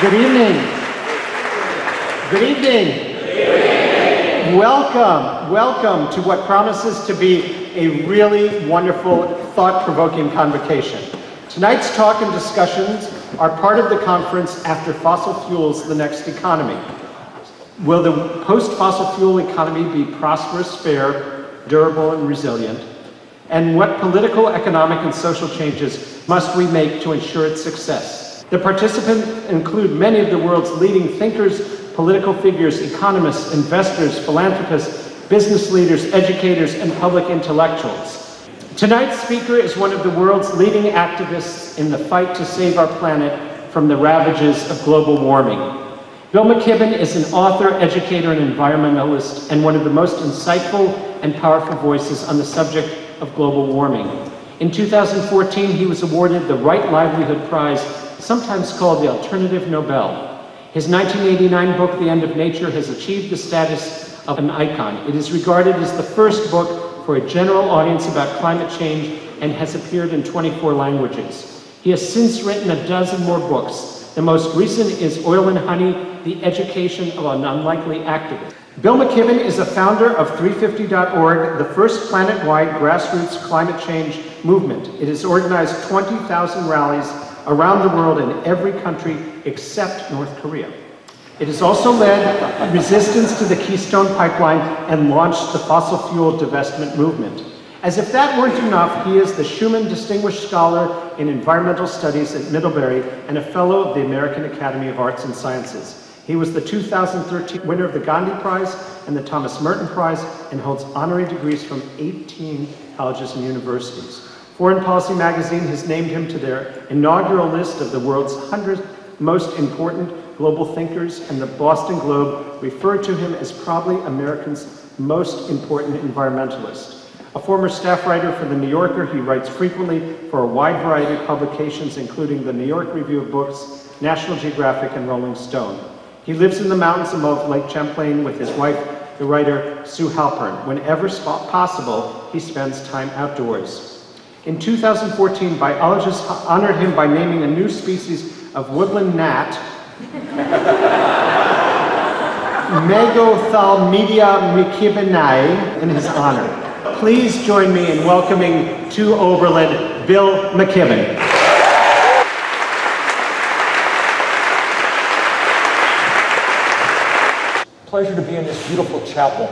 Good evening. Good evening. Welcome to what promises to be a really wonderful, thought-provoking convocation. Tonight's talk and discussions are part of the conference After Fossil Fuels, the Next Economy. Will the post-fossil fuel economy be prosperous, fair, durable, and resilient? And what political, economic, and social changes must we make to ensure its success? The participants include many of the world's leading thinkers, political figures, economists, investors, philanthropists, business leaders, educators, and public intellectuals. Tonight's speaker is one of the world's leading activists in the fight to save our planet from the ravages of global warming. Bill McKibbon is an author, educator, and environmentalist, and one of the most insightful and powerful voices on the subject of global warming. In 2014, he was awarded the Right Livelihood Prize, sometimes called the Alternative Nobel. His 1989 book, The End of Nature, has achieved the status of an icon. It is regarded as the first book for a general audience about climate change and has appeared in 24 languages. He has since written a dozen more books. The most recent is Oil and Honey, The Education of an Unlikely Activist. Bill McKibbon is a founder of 350.org, the first planet-wide grassroots climate change movement. It has organized 20,000 rallies around the world in every country except North Korea. It has also led resistance to the Keystone Pipeline and launched the fossil fuel divestment movement. As if that weren't enough, he is the Schumann Distinguished Scholar in Environmental Studies at Middlebury and a Fellow of the American Academy of Arts and Sciences. He was the 2013 winner of the Gandhi Prize and the Thomas Merton Prize and holds honorary degrees from 18 colleges and universities. Foreign Policy magazine has named him to their inaugural list of the world's 100 most important global thinkers, and the Boston Globe referred to him as probably America's most important environmentalist. A former staff writer for The New Yorker, he writes frequently for a wide variety of publications, including the New York Review of Books, National Geographic, and Rolling Stone. He lives in the mountains above Lake Champlain with his wife, the writer Sue Halpern. Whenever possible, he spends time outdoors. In 2014, biologists honored him by naming a new species of woodland gnat, Megothalmedia mckibboni, in his honor. Please join me in welcoming to Oberlin, Bill McKibbon. Pleasure to be in this beautiful chapel.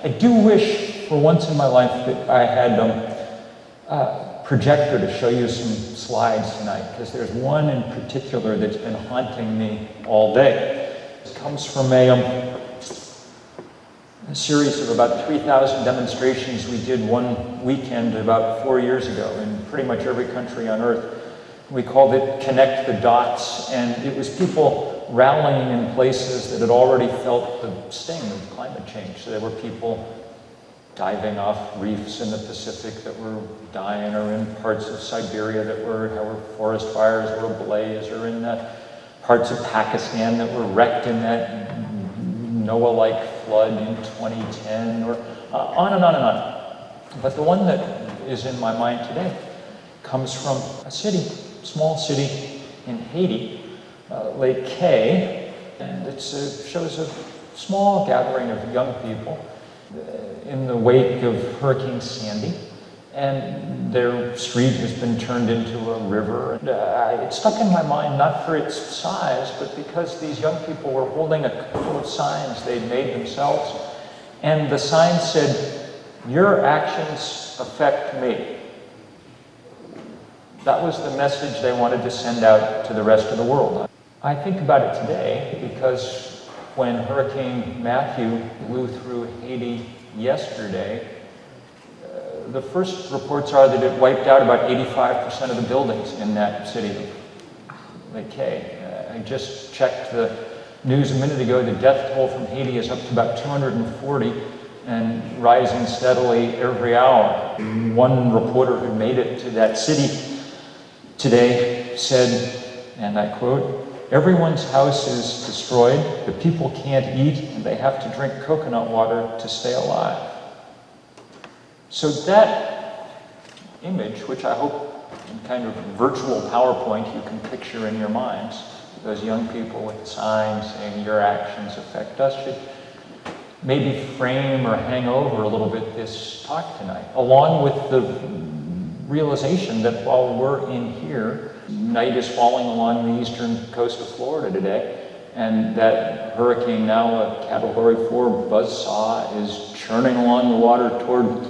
I do wish for once in my life that I had a projector to show you some slides tonight, because there's one in particular that's been haunting me all day. It comes from a series of about 3,000 demonstrations we did one weekend about 4 years ago in pretty much every country on earth. We called it Connect the Dots, and it was people rallying in places that had already felt the sting of climate change. So there were people diving off reefs in the Pacific that were dying, or in parts of Siberia that were forest fires were ablaze, or in parts of Pakistan that were wrecked in that Noah-like flood in 2010, or on and on and on. But the one that is in my mind today comes from a city, small city in Haiti, Lake K, and it shows a small gathering of young people in the wake of Hurricane Sandy, and their street has been turned into a river. And, it stuck in my mind not for its size, but because these young people were holding a couple of signs they'd made themselves, and the sign said, "Your actions affect me." That was the message they wanted to send out to the rest of the world. I think about it today because when Hurricane Matthew blew through Haiti yesterday, the first reports are that it wiped out about 85% of the buildings in that city of Lake K. I just checked the news a minute ago. The death toll from Haiti is up to about 240 and rising steadily every hour. One reporter who made it to that city today said, and I quote, "Everyone's house is destroyed, the people can't eat, and they have to drink coconut water to stay alive." So that image, which I hope in kind of virtual PowerPoint you can picture in your minds, those young people with signs saying your actions affect us, should maybe frame or hang over a little bit this talk tonight, along with the realization that while we're in here, night is falling along the eastern coast of Florida today, and that hurricane, now a Category 4 buzzsaw, is churning along the water toward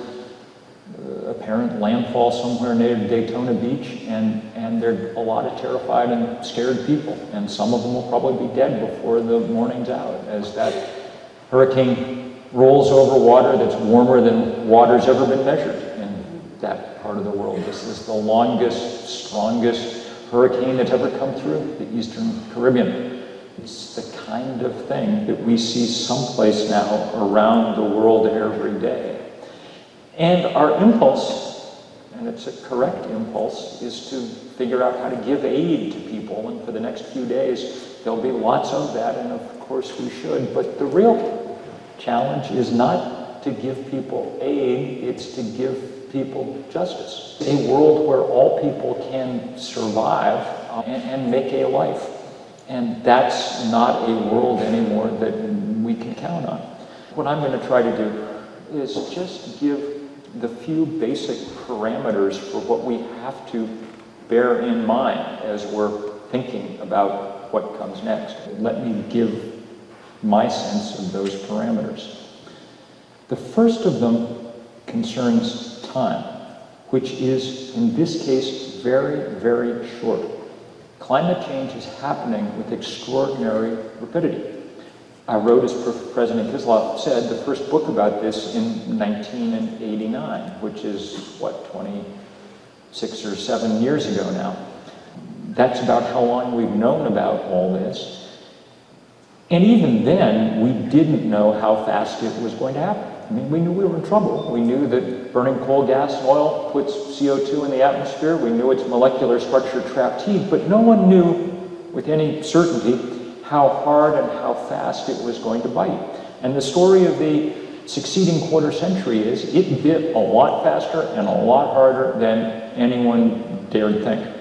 apparent landfall somewhere near Daytona Beach, and there are a lot of terrified and scared people, and some of them will probably be dead before the morning's out as that hurricane rolls over water that's warmer than water's ever been measured in that part of the world. This is the longest, strongest hurricane that's ever come through the Eastern Caribbean. It's the kind of thing that we see someplace now around the world every day. And our impulse, and it's a correct impulse, is to figure out how to give aid to people. And for the next few days, there'll be lots of that, and of course we should. But the real challenge is not to give people aid, it's to give people justice. A world where all people can survive and make a life. And that's not a world anymore that we can count on. What I'm going to try to do is just give the few basic parameters for what we have to bear in mind as we're thinking about what comes next. Let me give my sense of those parameters. The first of them concerns time, which is, in this case, very, very short. Climate change is happening with extraordinary rapidity. I wrote, as President Kisloff said, the first book about this in 1989, which is, 26 or 7 years ago now. That's about how long we've known about all this. And even then, we didn't know how fast it was going to happen. I mean, we knew we were in trouble. We knew that burning coal, gas, and oil puts CO2 in the atmosphere. We knew its molecular structure trapped heat, but no one knew with any certainty how hard and how fast it was going to bite. And the story of the succeeding quarter century is it bit a lot faster and a lot harder than anyone dared think.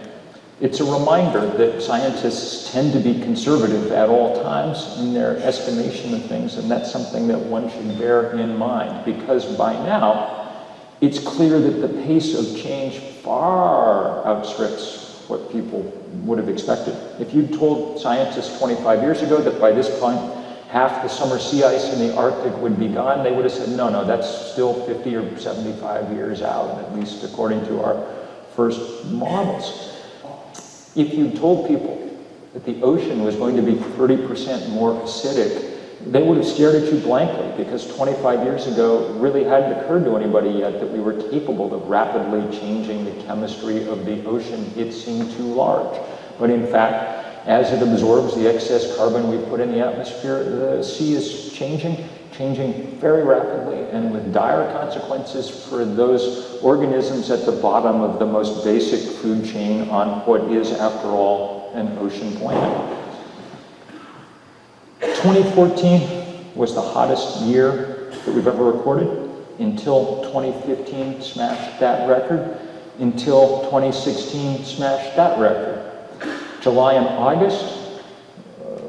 It's a reminder that scientists tend to be conservative at all times in their estimation of things, and that's something that one should bear in mind, because by now it's clear that the pace of change far outstrips what people would have expected. If you'd told scientists 25 years ago that by this point half the summer sea ice in the Arctic would be gone, they would have said, no, that's still 50 or 75 years out, at least according to our first models. If you told people that the ocean was going to be 30% more acidic, they would have stared at you blankly, because 25 years ago it really hadn't occurred to anybody yet that we were capable of rapidly changing the chemistry of the ocean. It seemed too large. But in fact, as it absorbs the excess carbon we put in the atmosphere, the sea is changing very rapidly, and with dire consequences for those organisms at the bottom of the most basic food chain on what is, after all, an ocean planet. 2014 was the hottest year that we've ever recorded, until 2015 smashed that record, until 2016 smashed that record. July and August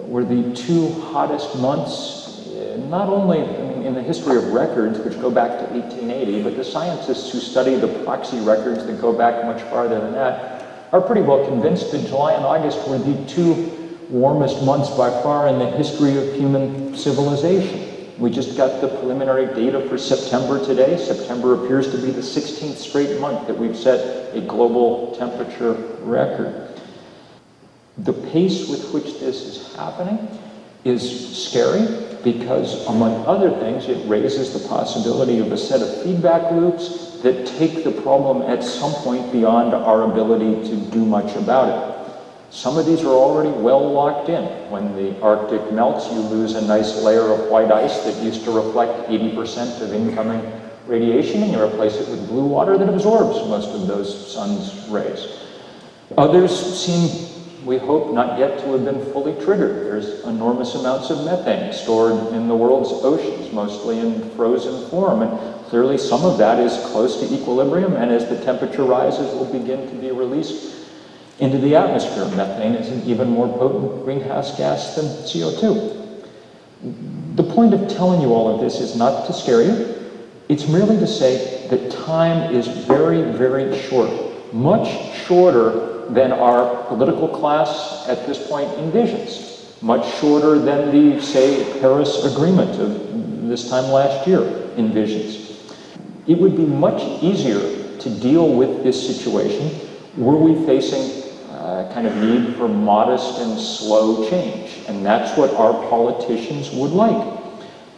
were the two hottest months, not only in the history of records, which go back to 1880, but the scientists who study the proxy records that go back much farther than that are pretty well convinced that July and August were the two warmest months by far in the history of human civilization. We just got the preliminary data for September today. September appears to be the 16th straight month that we've set a global temperature record. The pace with which this is happening is scary, because, among other things, it raises the possibility of a set of feedback loops that take the problem at some point beyond our ability to do much about it. Some of these are already well locked in. When the Arctic melts, you lose a nice layer of white ice that used to reflect 80% of incoming radiation, and you replace it with blue water that absorbs most of those sun's rays. Others seem, we hope, not yet to have been fully triggered. There's enormous amounts of methane stored in the world's oceans, mostly in frozen form, and clearly some of that is close to equilibrium, and as the temperature rises will begin to be released into the atmosphere. Methane is an even more potent greenhouse gas than CO2. The point of telling you all of this is not to scare you. It's merely to say that time is very, very short, much shorter than our political class at this point envisions, much shorter than the, say, Paris Agreement of this time last year envisions. It would be much easier to deal with this situation were we facing a kind of need for modest and slow change, and that's what our politicians would like.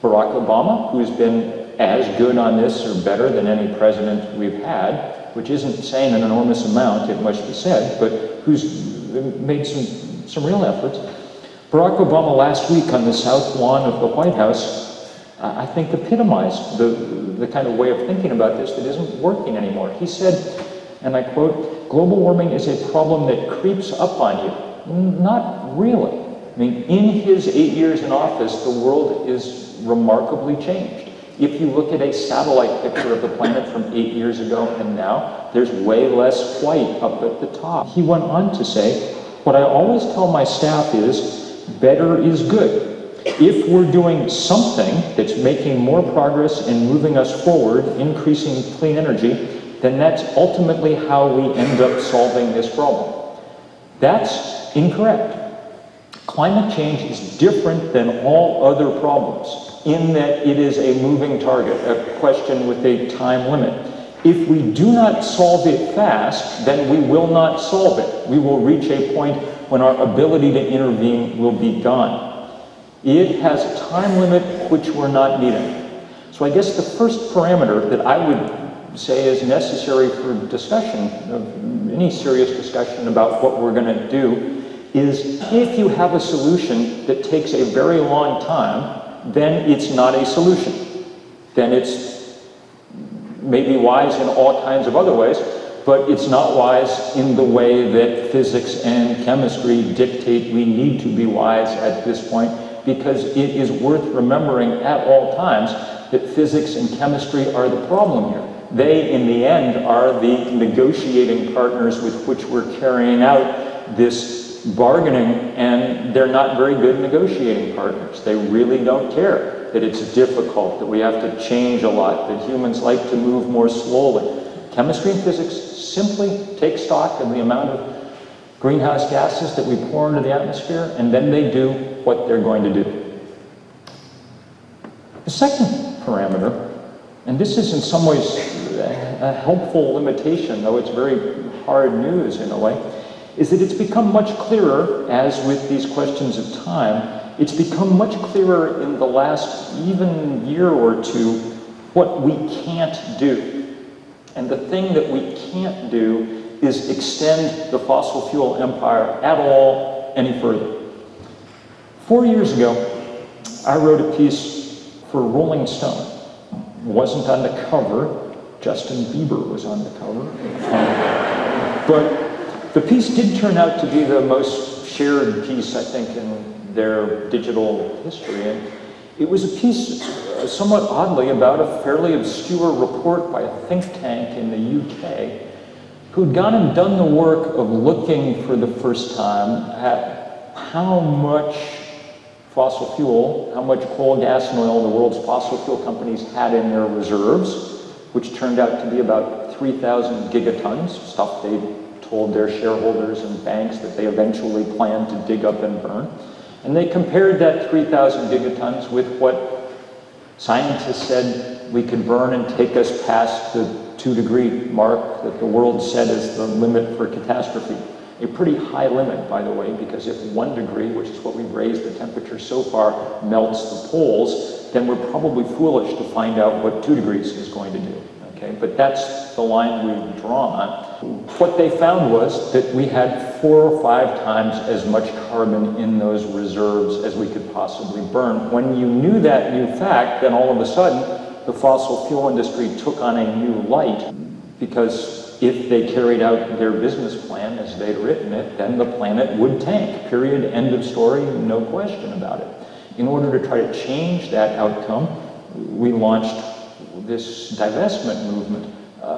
Barack Obama, who's been as good on this or better than any president we've had, which isn't saying an enormous amount, it must be said, but who's made some real efforts. Barack Obama last week on the south lawn of the White House, I think epitomized the kind of way of thinking about this that isn't working anymore. He said, and I quote, "Global warming is a problem that creeps up on you." Not really. I mean, in his 8 years in office, the world is remarkably changed. If you look at a satellite picture of the planet from 8 years ago and now, there's way less white up at the top. He went on to say, what I always tell my staff is, better is good. If we're doing something that's making more progress and moving us forward, increasing clean energy, then that's ultimately how we end up solving this problem. That's incorrect. Climate change is different than all other problems in that it is a moving target, a question with a time limit. If we do not solve it fast, then we will not solve it. We will reach a point when our ability to intervene will be gone. It has a time limit which we're not meeting. So I guess the first parameter that I would say is necessary for discussion, of any serious discussion about what we're going to do, is if you have a solution that takes a very long time, then it's not a solution. Then it's maybe wise in all kinds of other ways, but it's not wise in the way that physics and chemistry dictate we need to be wise at this point, because it is worth remembering at all times that physics and chemistry are the problem here. They, in the end, are the negotiating partners with which we're carrying out this bargaining, and they're not very good negotiating partners. They really don't care that it's difficult, that we have to change a lot, that humans like to move more slowly. Chemistry and physics simply take stock of the amount of greenhouse gases that we pour into the atmosphere, and then they do what they're going to do. The second parameter, and this is in some ways a helpful limitation, though it's very hard news in a way, is that it's become much clearer, as with these questions of time, it's become much clearer in the last even year or two what we can't do. And the thing that we can't do is extend the fossil fuel empire at all any further. 4 years ago, I wrote a piece for Rolling Stone. It wasn't on the cover. Justin Bieber was on the cover. But the piece did turn out to be the most shared piece, I think, in their digital history. And it was a piece, somewhat oddly, about a fairly obscure report by a think tank in the UK who'd gone and done the work of looking for the first time at how much fossil fuel, how much coal, gas, and oil the world's fossil fuel companies had in their reserves, which turned out to be about 3,000 gigatons, stuff they told their shareholders and banks that they eventually planned to dig up and burn. And they compared that 3,000 gigatons with what scientists said we could burn and take us past the 2-degree mark that the world set as the limit for catastrophe. A pretty high limit, by the way, because if 1 degree, which is what we've raised the temperature so far, melts the poles, then we're probably foolish to find out what 2 degrees is going to do. Okay, but that's the line we've drawn. What they found was that we had 4 or 5 times as much carbon in those reserves as we could possibly burn. When you knew that new fact, then all of a sudden, the fossil fuel industry took on a new light, because if they carried out their business plan as they'd written it, then the planet would tank, period, end of story, no question about it. In order to try to change that outcome, we launched this divestment movement,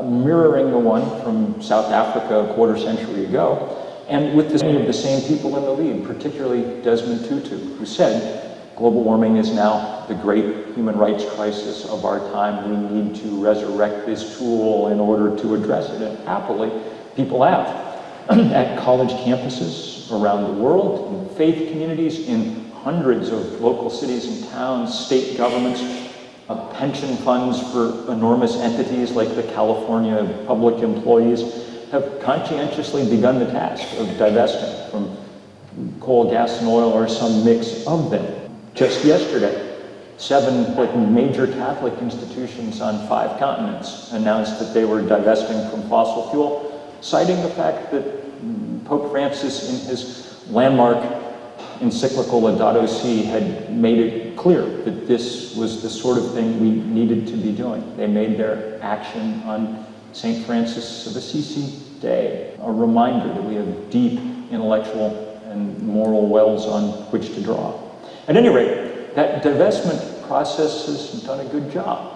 mirroring the one from South Africa a quarter century ago. and with many of the same people in the lead, particularly Desmond Tutu, who said, global warming is now the great human rights crisis of our time. We need to resurrect this tool in order to address it. And happily, people have. At college campuses around the world, in faith communities, in hundreds of local cities and towns, state governments, pension funds for enormous entities like the California public employees have conscientiously begun the task of divesting from coal, gas, and oil, or some mix of them. Just yesterday, 7 major Catholic institutions on 5 continents announced that they were divesting from fossil fuel, citing the fact that Pope Francis, in his landmark encyclical Laudato Si, had made it clear that this was the sort of thing we needed to be doing. They made their action on St. Francis of Assisi Day a reminder that we have deep intellectual and moral wells on which to draw. At any rate, that divestment process has done a good job.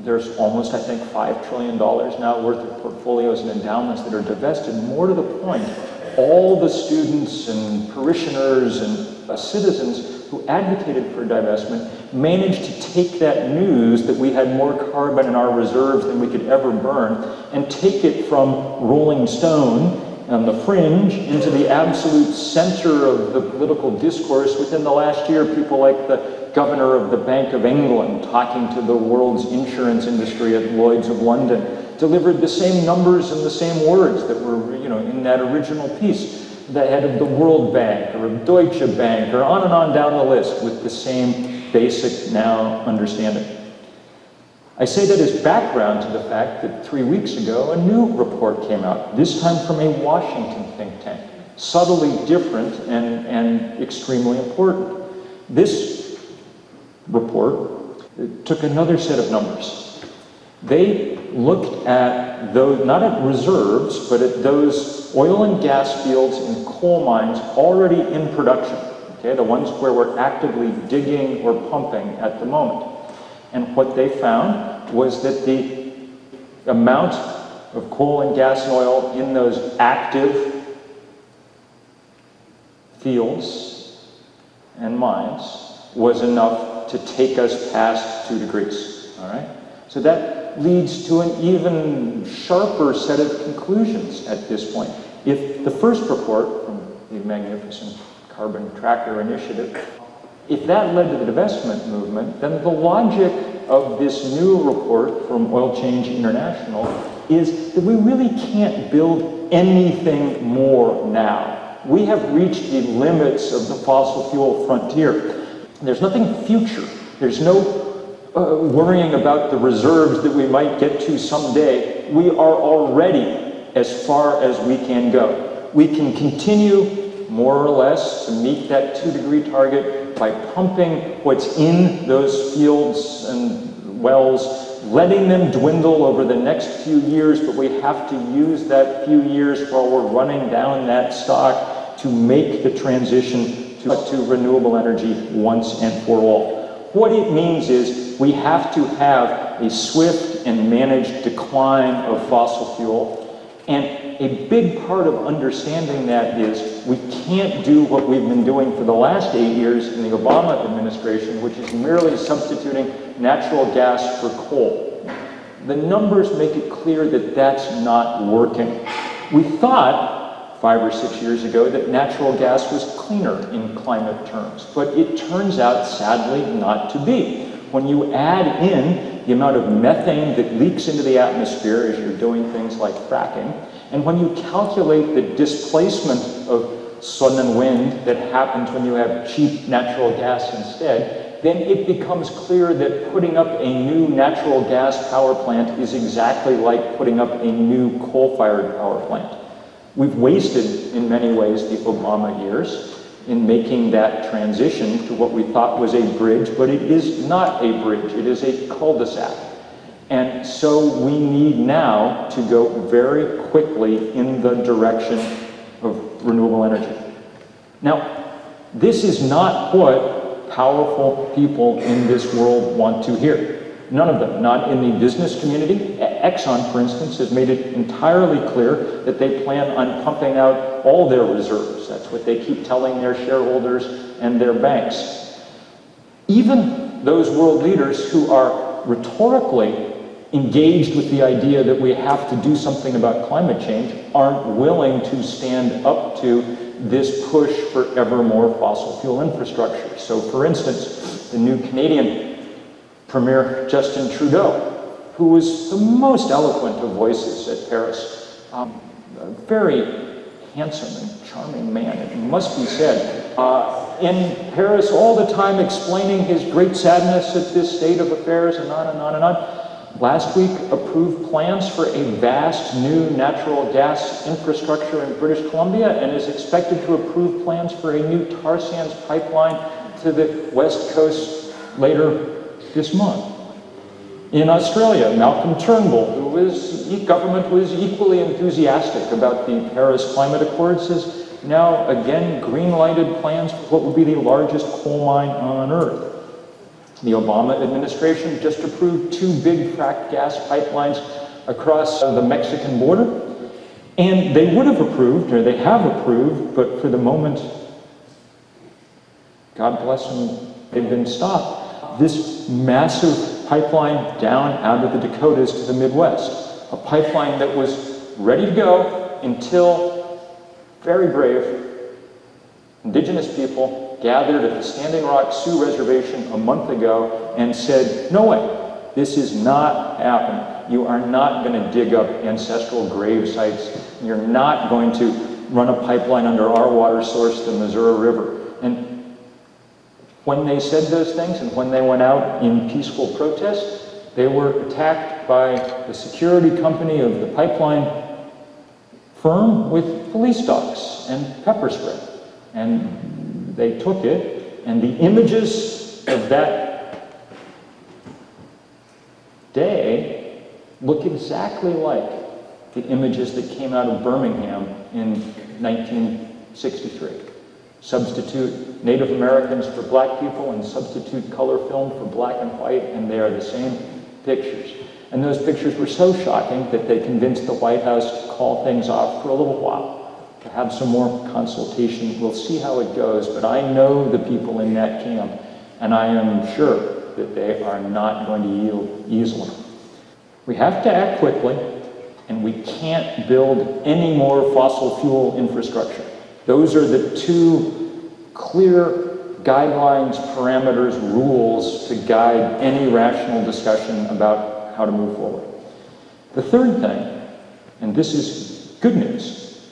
There's almost, I think, $5 trillion now worth of portfolios and endowments that are divested. More to the point, all the students and parishioners and citizens who advocated for divestment managed to take that news that we had more carbon in our reserves than we could ever burn and take it from Rolling Stone on the fringe into the absolute center of the political discourse. Within the last year, people like the governor of the Bank of England, talking to the world's insurance industry at Lloyd's of London, delivered the same numbers and the same words that were, in that original piece. The head of the World Bank or of Deutsche Bank, or on and on down the list, with the same basic now understanding. I say that as background to the fact that 3 weeks ago, a new report came out, this time from a Washington think tank, subtly different and extremely important. This report took another set of numbers. They looked at those, not at reserves, but at those oil and gas fields and coal mines already in production, okay, the ones where we're actively digging or pumping at the moment. And what they found was that the amount of coal and gas and oil in those active fields and mines was enough to take us past 2 degrees, all right? So that leads to an even sharper set of conclusions at this point. If the first report from the magnificent Carbon Tracker Initiative, if that led to the divestment movement, then the logic of this new report from Oil Change International is that we really can't build anything more now. We have reached the limits of the fossil fuel frontier. There's nothing future. There's no worrying about the reserves that we might get to someday. We are already as far as we can go. We can continue, more or less, to meet that 2-degree target by pumping what's in those fields and wells, letting them dwindle over the next few years, but we have to use that few years while we're running down that stock to make the transition to renewable energy once and for all. What it means is we have to have a swift and managed decline of fossil fuel, and a big part of understanding that is we can't do what we've been doing for the last 8 years in the Obama administration, which is merely substituting natural gas for coal. The numbers make it clear that that's not working. We thought 5 or 6 years ago that natural gas was cleaner in climate terms, but it turns out, sadly, not to be. When you add in the amount of methane that leaks into the atmosphere as you're doing things like fracking, and when you calculate the displacement of sun and wind that happens when you have cheap natural gas instead, then it becomes clear that putting up a new natural gas power plant is exactly like putting up a new coal-fired power plant. We've wasted, in many ways, the Obama years in making that transition to what we thought was a bridge, but it is not a bridge, it is a cul-de-sac. And so we need now to go very quickly in the direction of renewable energy. Now, this is not what powerful people in this world want to hear. None of them, not in the business community. Exxon, for instance, has made it entirely clear that they plan on pumping out all their reserves. That's what they keep telling their shareholders and their banks. Even those world leaders who are rhetorically engaged with the idea that we have to do something about climate change aren't willing to stand up to this push for ever more fossil fuel infrastructure. So, for instance, the new Canadian Premier Justin Trudeau, who was the most eloquent of voices at Paris, a very handsome and charming man, it must be said, in Paris all the time explaining his great sadness at this state of affairs and on and on and on. Last week approved plans for a vast new natural gas infrastructure in British Columbia and is expected to approve plans for a new tar sands pipeline to the west coast later this month. In Australia, Malcolm Turnbull, government was equally enthusiastic about the Paris Climate Accords, has now again green-lighted plans for what would be the largest coal mine on Earth. The Obama administration just approved 2 big fracked gas pipelines across the Mexican border. And they would have approved, or they have approved, but for the moment, God bless them, they've been stopped. This massive pipeline down out of the Dakotas to the Midwest. A pipeline that was ready to go until very brave indigenous people gathered at the Standing Rock Sioux Reservation a month ago and said, no way, this is not happening. You are not going to dig up ancestral grave sites. You're not going to run a pipeline under our water source, the Missouri River. And when they said those things and when they went out in peaceful protest, they were attacked by the security company of the pipeline firm with police dogs and pepper spray. And they took it, and the images of that day look exactly like the images that came out of Birmingham in 1963. Substitute Native Americans for black people and substitute color film for black and white, and they are the same pictures. And those pictures were so shocking that they convinced the White House to call things off for a little while, to have some more consultation. We'll see how it goes, but I know the people in that camp, and I am sure that they are not going to yield easily. We have to act quickly, and we can't build any more fossil fuel infrastructure. Those are the 2 clear guidelines, parameters, rules to guide any rational discussion about how to move forward. The third thing, and this is good news,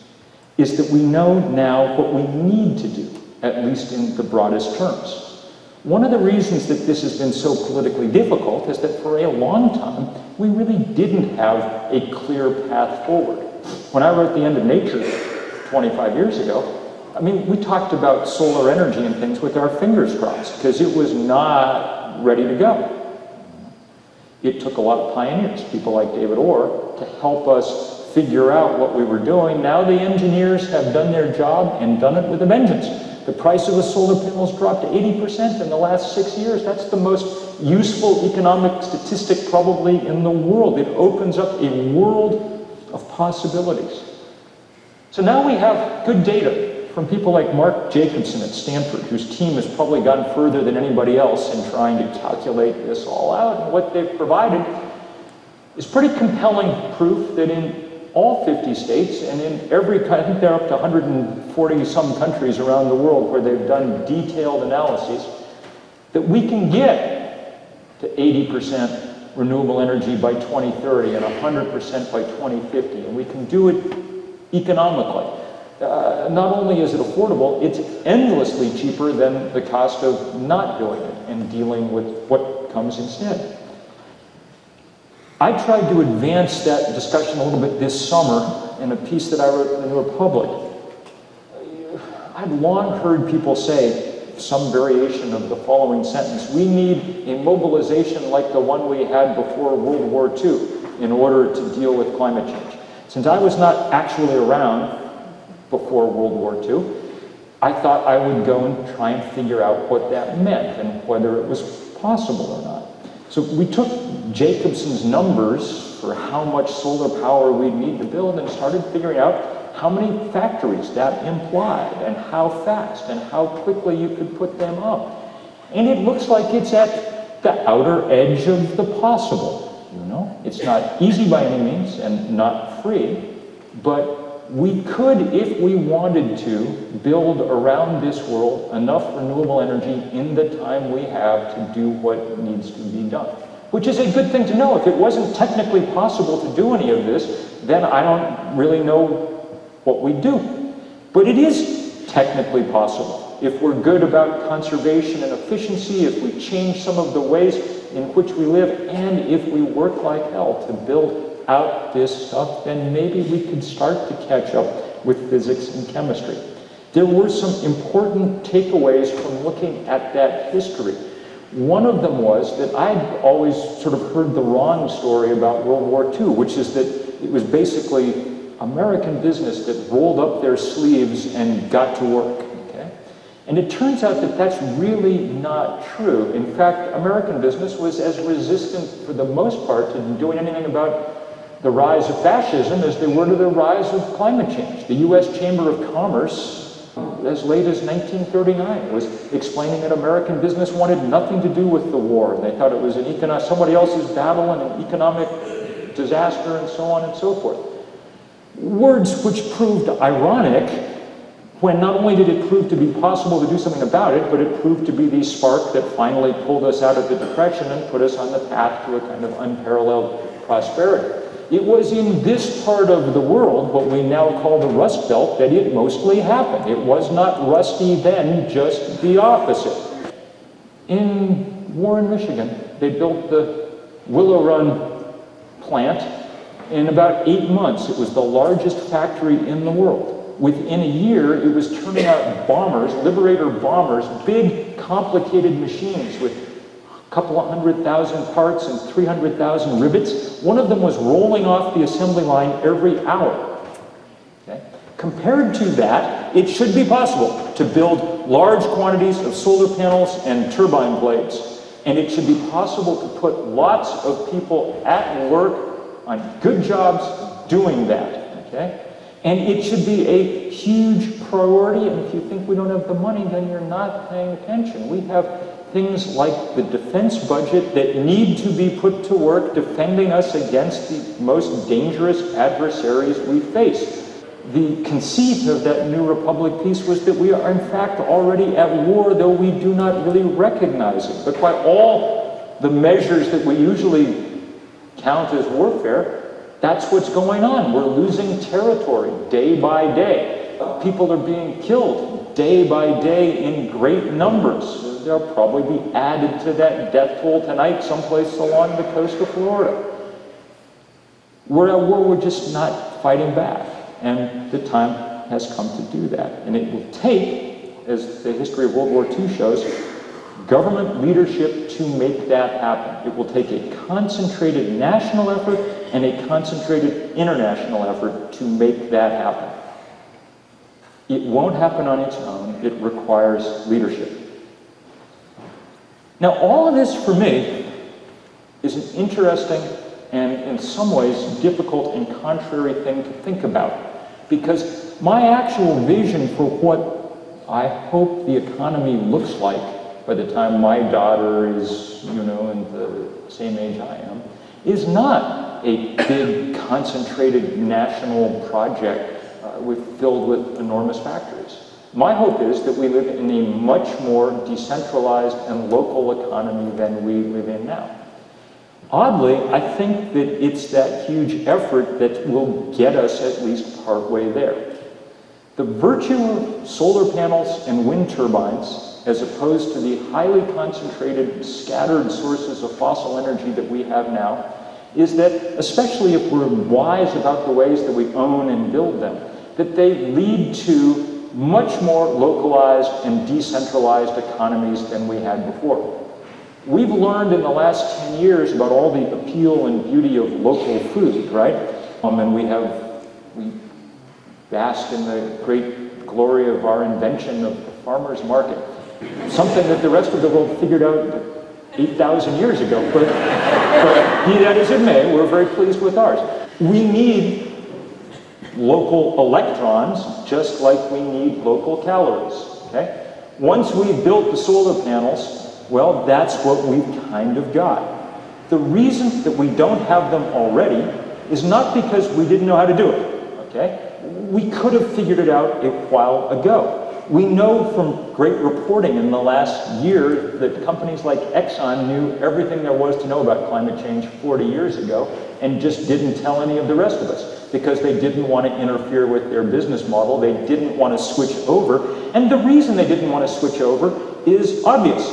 is that we know now what we need to do, at least in the broadest terms. One of the reasons that this has been so politically difficult is that for a long time, we really didn't have a clear path forward. When I wrote The End of Nature 25 years ago, I mean, we talked about solar energy and things with our fingers crossed, because it was not ready to go. It took a lot of pioneers, people like David Orr, to help us figure out what we were doing. Now the engineers have done their job and done it with a vengeance. The price of a solar panel has dropped to 80% in the last 6 years. That's the most useful economic statistic probably in the world. It opens up a world of possibilities. So now we have good data from people like Mark Jacobson at Stanford, whose team has probably gone further than anybody else in trying to calculate this all out. And what they've provided is pretty compelling proof that in all 50 states and in every, I think they're up to 140 some countries around the world where they've done detailed analyses, that we can get to 80% renewable energy by 2030 and 100% by 2050, and we can do it economically. Not only is it affordable, it's endlessly cheaper than the cost of not doing it and dealing with what comes instead. I tried to advance that discussion a little bit this summer in a piece that I wrote for the New Republic. I've long heard people say some variation of the following sentence: we need a mobilization like the one we had before World War II in order to deal with climate change. Since I was not actually around before World War II, I thought I would go and try and figure out what that meant and whether it was possible or not. So we took Jacobson's numbers for how much solar power we'd need to build and started figuring out how many factories that implied and how fast and how quickly you could put them up. And it looks like it's at the outer edge of the possible, you know? It's not easy by any means and not free, but we could, if we wanted to, build around this world enough renewable energy in the time we have to do what needs to be done. Which is a good thing to know. If it wasn't technically possible to do any of this, then I don't really know what we do. But it is technically possible. If we're good about conservation and efficiency, if we change some of the ways in which we live, and if we work like hell to build out this stuff, then maybe we could start to catch up with physics and chemistry. There were some important takeaways from looking at that history. One of them was that I'd always sort of heard the wrong story about World War II, which is that it was basically American business that rolled up their sleeves and got to work, okay? And it turns out that that's really not true. In fact, American business was as resistant for the most part to doing anything about the rise of fascism as they were to the rise of climate change. The US Chamber of Commerce, as late as 1939, was explaining that American business wanted nothing to do with the war, and they thought it was somebody else's battle and an economic disaster and so on and so forth. Words which proved ironic when not only did it prove to be possible to do something about it, but it proved to be the spark that finally pulled us out of the Depression and put us on the path to a kind of unparalleled prosperity. It was in this part of the world, what we now call the Rust Belt, that it mostly happened. It was not rusty then, just the opposite. In Warren, Michigan, they built the Willow Run plant in about 8 months. It was the largest factory in the world. Within a year, it was turning out bombers, Liberator bombers, big, complicated machines with a couple of 100,000 parts and 300,000 rivets. One of them was rolling off the assembly line every hour. Okay? Compared to that, it should be possible to build large quantities of solar panels and turbine blades. And it should be possible to put lots of people at work on good jobs doing that. Okay? And it should be a huge priority, and if you think we don't have the money, then you're not paying attention. We have things like the defense budget that need to be put to work defending us against the most dangerous adversaries we face. The conceit of that New Republic piece was that we are in fact already at war, though we do not really recognize it. But by all the measures that we usually count as warfare, that's what's going on. We're losing territory day by day. People are being killed day by day in great numbers. They'll probably be added to that death toll tonight someplace along the coast of Florida. We're at war, we're just not fighting back. And the time has come to do that. And it will take, as the history of World War II shows, government leadership to make that happen. It will take a concentrated national effort and a concentrated international effort to make that happen. It won't happen on its own. It requires leadership. Now, all of this, for me, is an interesting and, in some ways, difficult and contrary thing to think about. Because my actual vision for what I hope the economy looks like by the time my daughter is, in the same age I am, is not a big, concentrated national project filled with enormous factories. My hope is that we live in a much more decentralized and local economy than we live in now. Oddly, I think that it's that huge effort that will get us at least partway there. The virtue of solar panels and wind turbines, as opposed to the highly concentrated, scattered sources of fossil energy that we have now, is that, especially if we're wise about the ways that we own and build them, that they lead to much more localized and decentralized economies than we had before. We've learned in the last 10 years about all the appeal and beauty of local food, right? And we bask in the great glory of our invention of the farmer's market. Something that the rest of the world figured out 8,000 years ago, but be that as it may, we're very pleased with ours. We need local electrons just like we need local calories, okay? Once we've built the solar panels, well, that's what we've kind of got. The reason that we don't have them already is not because we didn't know how to do it, okay? We could have figured it out a while ago. We know from great reporting in the last year that companies like Exxon knew everything there was to know about climate change 40 years ago and just didn't tell any of the rest of us because they didn't want to interfere with their business model. They didn't want to switch over. And the reason they didn't want to switch over is obvious.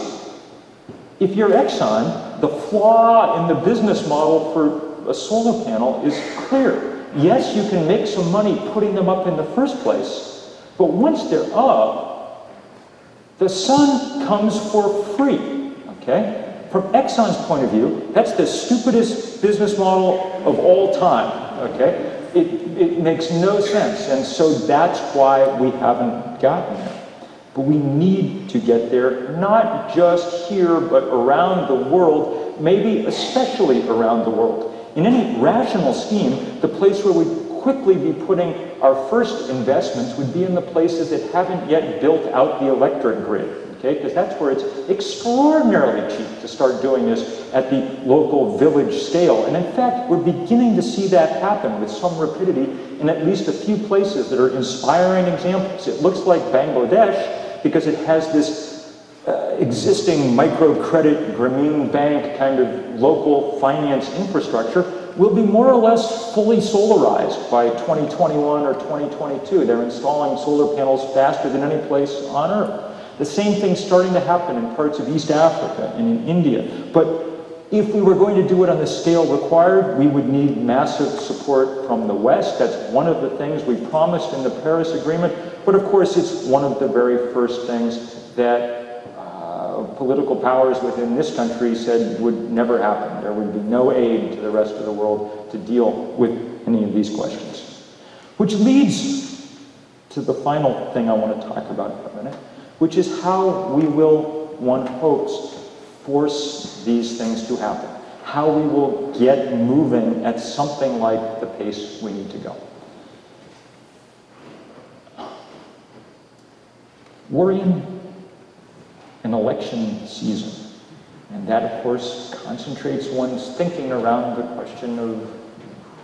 If you're Exxon, the flaw in the business model for a solar panel is clear. Yes, you can make some money putting them up in the first place, but once they're up, the sun comes for free, okay? From Exxon's point of view, that's the stupidest business model of all time, okay? It makes no sense, and so that's why we haven't gotten there. But we need to get there, not just here, but around the world, maybe especially around the world. In any rational scheme, the place where we'd quickly be putting our first investments would be in the places that haven't yet built out the electric grid, okay? Because that's where it's extraordinarily cheap to start doing this at the local village scale. And in fact, we're beginning to see that happen with some rapidity in at least a few places that are inspiring examples. It looks like Bangladesh because it has this existing microcredit Grameen Bank kind of local finance infrastructure will be more or less fully solarized by 2021 or 2022. They're installing solar panels faster than any place on Earth. The same thing's starting to happen in parts of East Africa and in India. But if we were going to do it on the scale required, we would need massive support from the West. That's one of the things we promised in the Paris Agreement. But of course, it's one of the very first things that political powers within this country said would never happen. There would be no aid to the rest of the world to deal with any of these questions. Which leads to the final thing I want to talk about for a minute, which is how we will, one hopes, force these things to happen. How we will get moving at something like the pace we need to go. We're in an election season, and that, of course, concentrates one's thinking around the question of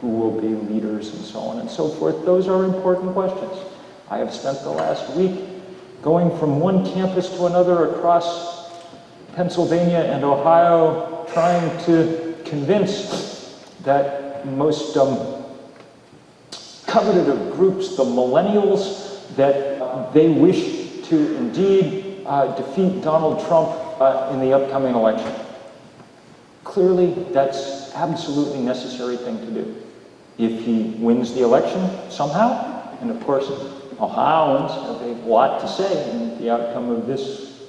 who will be leaders and so on and so forth. Those are important questions. I have spent the last week going from one campus to another across Pennsylvania and Ohio, trying to convince that most coveted of groups, the millennials, that they wish to indeed defeat Donald Trump in the upcoming election. Clearly, that's absolutely necessary thing to do. If he wins the election somehow, and of course, Ohioans have a lot to say in the outcome of this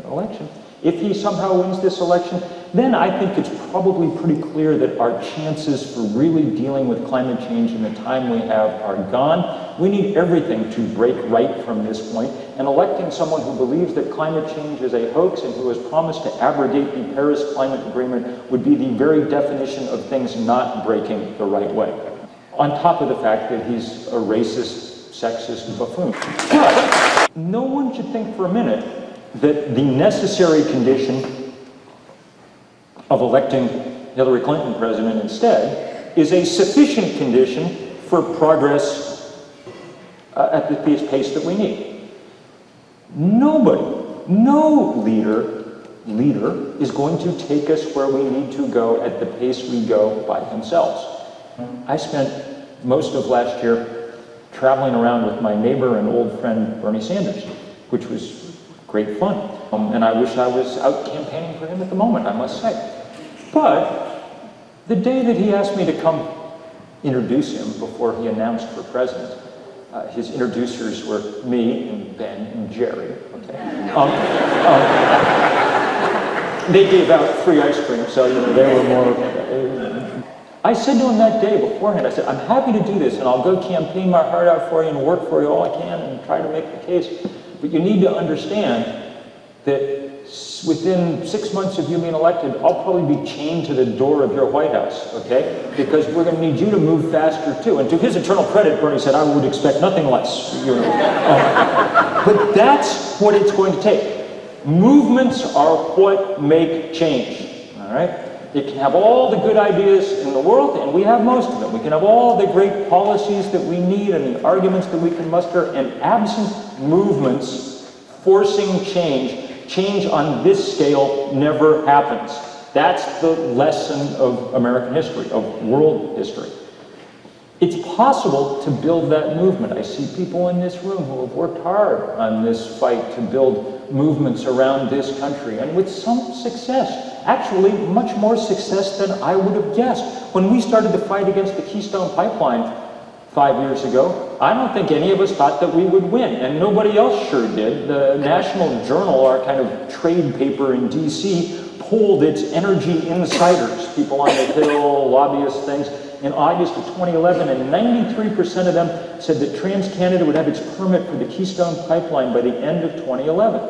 election. If he somehow wins this election, then I think it's probably pretty clear that our chances for really dealing with climate change in the time we have are gone. We need everything to break right from this point, and electing someone who believes that climate change is a hoax and who has promised to abrogate the Paris Climate Agreement would be the very definition of things not breaking the right way. On top of the fact that he's a racist, sexist buffoon. But no one should think for a minute that the necessary condition of electing Hillary Clinton president instead is a sufficient condition for progress at the pace that we need. Nobody, no leader is going to take us where we need to go at the pace we go by themselves. I spent most of last year traveling around with my neighbor and old friend Bernie Sanders, which was great fun. And I wish I was out campaigning for him at the moment, I must say. But the day that he asked me to come introduce him before he announced for president, his introducers were me and Ben and Jerry. Okay. They gave out free ice cream, so they were more. I said to him that day beforehand, I said, I'm happy to do this, and I'll go campaign my heart out for you and work for you all I can and try to make the case. But you need to understand that within 6 months of you being elected, I'll probably be chained to the door of your White House, okay? Because we're going to need you to move faster too. And to his eternal credit, Bernie said, I would expect nothing less. You know. But that's what it's going to take. Movements are what make change, all right? It can have all the good ideas in the world, and we have most of them. We can have all the great policies that we need and the arguments that we can muster, and absent movements forcing change, change on this scale never happens. That's the lesson of American history, of world history. It's possible to build that movement. I see people in this room who have worked hard on this fight to build movements around this country, and with some success. Actually, much more success than I would have guessed. When we started the fight against the Keystone Pipeline 5 years ago, I don't think any of us thought that we would win, and nobody else sure did. The National Journal, our kind of trade paper in DC, polled its energy insiders, people on the Hill, lobbyists, things, in August of 2011, and 93% of them said that TransCanada would have its permit for the Keystone Pipeline by the end of 2011.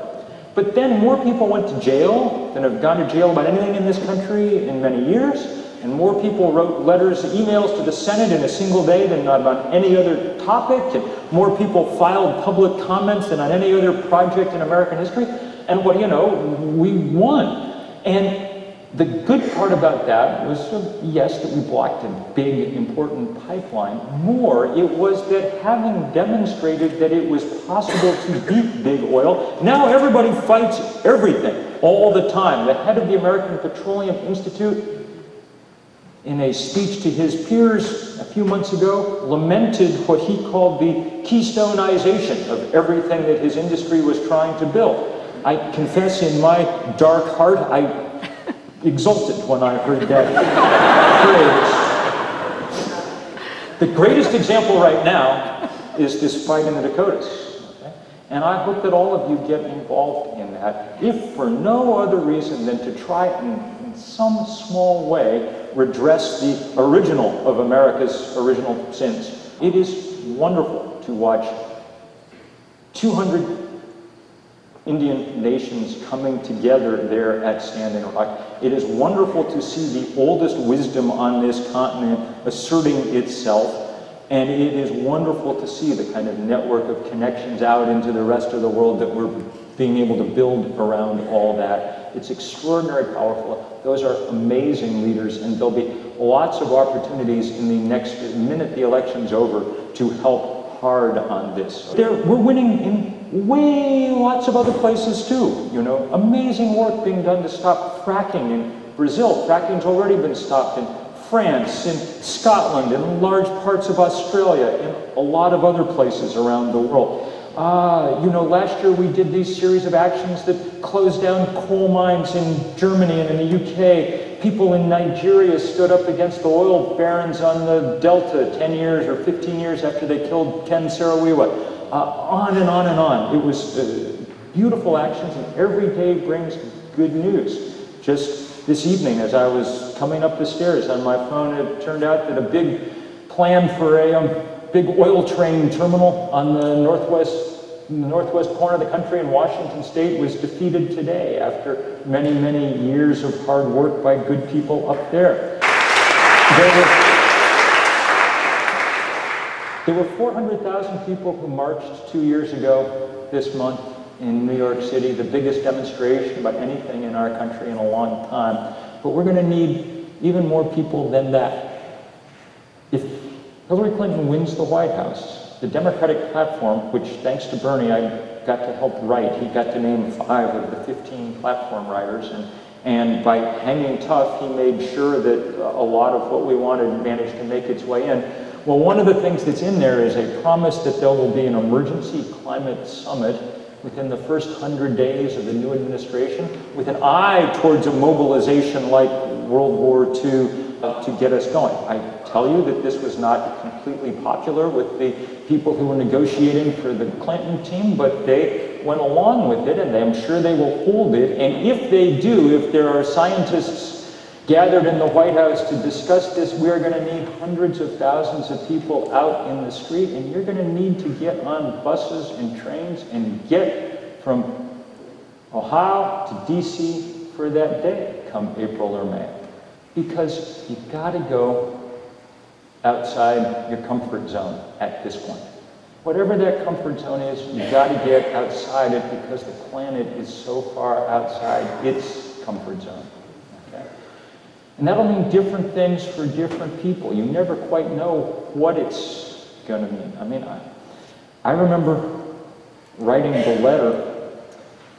But then more people went to jail than have gone to jail about anything in this country in many years, and more people wrote letters, emails to the Senate in a single day than on any other topic, and more people filed public comments than on any other project in American history. And what do you know, we won. And the good part about that was, yes, that we blocked a big, important pipeline. More, it was that having demonstrated that it was possible to beat big oil, now everybody fights everything, all the time. The head of the American Petroleum Institute, in a speech to his peers a few months ago, lamented what he called the Keystoneization of everything that his industry was trying to build. I confess, in my dark heart, I exulted when I heard that phrase. The greatest example right now is this fight in the Dakotas. Okay? And I hope that all of you get involved in that, if for no other reason than to try and, in some small way, redress the original of America's original sins. It is wonderful to watch 200 Indian nations coming together there at Standing Rock. It is wonderful to see the oldest wisdom on this continent asserting itself, and it is wonderful to see the kind of network of connections out into the rest of the world that we're being able to build around all that. It's extraordinarily powerful. Those are amazing leaders, and there'll be lots of opportunities in the next minute the election's over to help hard on this. We're winning in lots of other places too, you know. Amazing work being done to stop fracking in Brazil. Fracking's already been stopped in France, in Scotland, in large parts of Australia, in a lot of other places around the world. You know, last year we did these series of actions that closed down coal mines in Germany and in the UK. People in Nigeria stood up against the oil barons on the Delta 10 years or 15 years after they killed Ken Saro-Wiwa. On and on and on. It was beautiful actions, and every day brings good news. Just this evening, as I was coming up the stairs on my phone, it turned out that a big plan for a big oil train terminal on the northwest corner of the country in Washington State was defeated today after many, many years of hard work by good people up there. There were 400,000 people who marched 2 years ago this month in New York City, the biggest demonstration about anything in our country in a long time. But we're going to need even more people than that. If Hillary Clinton wins the White House, the Democratic platform, which thanks to Bernie I got to help write, he got to name 5 of the 15 platform writers, and by hanging tough, he made sure that a lot of what we wanted managed to make its way in. Well, one of the things that's in there is a promise that there will be an emergency climate summit within the first 100 days of the new administration, with an eye towards a mobilization like World War II to get us going. I tell you that this was not completely popular with the people who were negotiating for the Clinton team, but they went along with it, and I'm sure they will hold it. And if they do, if there are scientists gathered in the White House to discuss this, we are going to need hundreds of thousands of people out in the street, and you're going to need to get on buses and trains and get from Ohio to DC for that day come April or May. Because you've got to go outside your comfort zone at this point. Whatever that comfort zone is, you've got to get outside it because the planet is so far outside its comfort zone. Okay? And that'll mean different things for different people. You never quite know what it's going to mean. I mean, I remember writing the letter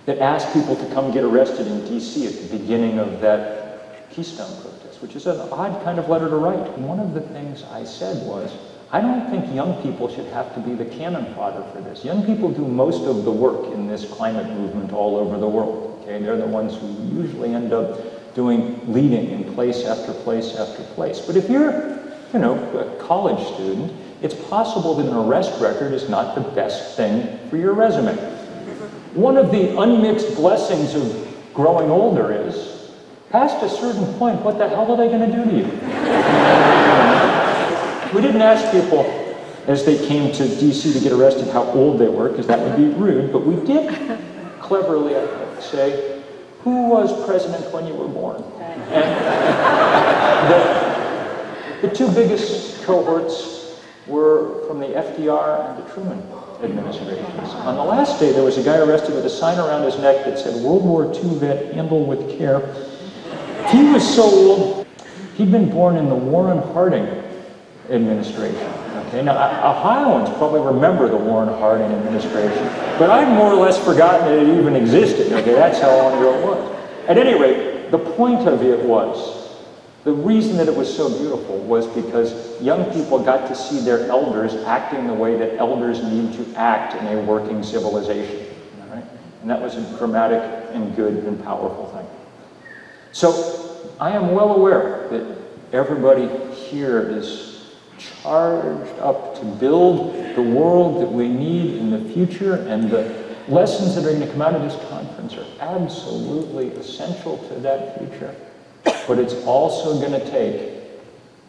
that asked people to come get arrested in DC at the beginning of that Keystone protest, which is an odd kind of letter to write. And one of the things I said was, I don't think young people should have to be the cannon fodder for this. Young people do most of the work in this climate movement all over the world. Okay? They're the ones who usually end up leading in place after place after place. But if you're, a college student, it's possible that an arrest record is not the best thing for your resume. One of the unmixed blessings of growing older is, past a certain point, what the hell are they going to do to you? We didn't ask people as they came to DC to get arrested how old they were, because that would be rude, but we did cleverly, I think, say, who was president when you were born? And the two biggest cohorts were from the FDR and the Truman administrations. On the last day, there was a guy arrested with a sign around his neck that said, World War II vet, handle with care. He was so old, he'd been born in the Warren Harding administration. Okay, now Ohioans probably remember the Warren Harding administration, but I'd more or less forgotten that it even existed. Okay, that's how long ago it was. At any rate, the point of it was, the reason that it was so beautiful was because young people got to see their elders acting the way that elders need to act in a working civilization. All right? And that was a dramatic and good and powerful thing. So I am well aware that everybody here is charged up to build the world that we need in the future, and the lessons that are going to come out of this conference are absolutely essential to that future. But it's also going to take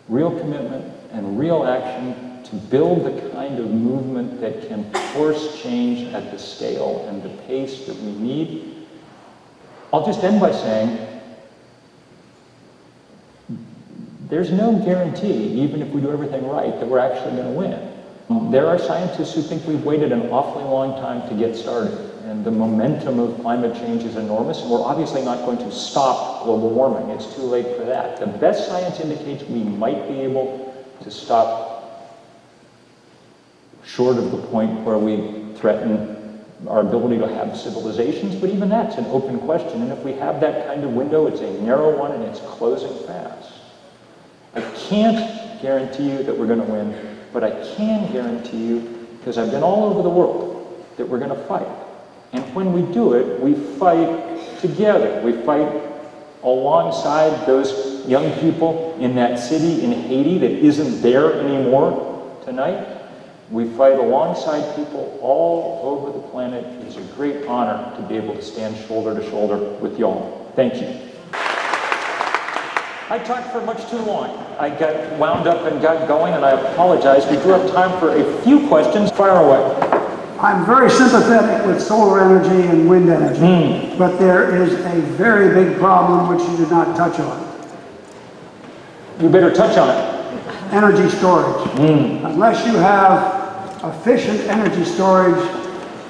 real commitment and real action to build the kind of movement that can force change at the scale and the pace that we need. I'll just end by saying, there's no guarantee, even if we do everything right, that we're actually going to win. There are scientists who think we've waited an awfully long time to get started, and the momentum of climate change is enormous, and we're obviously not going to stop global warming. It's too late for that. The best science indicates we might be able to stop short of the point where we threaten our ability to have civilizations, but even that's an open question, and if we have that kind of window, it's a narrow one and it's closing fast. I can't guarantee you that we're going to win, but I can guarantee you, because I've been all over the world, that we're going to fight. And when we do it, we fight together. We fight alongside those young people in that city in Haiti that isn't there anymore tonight. We fight alongside people all over the planet. It's a great honor to be able to stand shoulder to shoulder with y'all. Thank you. I talked for much too long. I got wound up and got going, and I apologize. We do have time for a few questions. Fire away. I'm very sympathetic with solar energy and wind energy, but there is a very big problem which you did not touch on. You better touch on it. Energy storage. Unless you have efficient energy storage,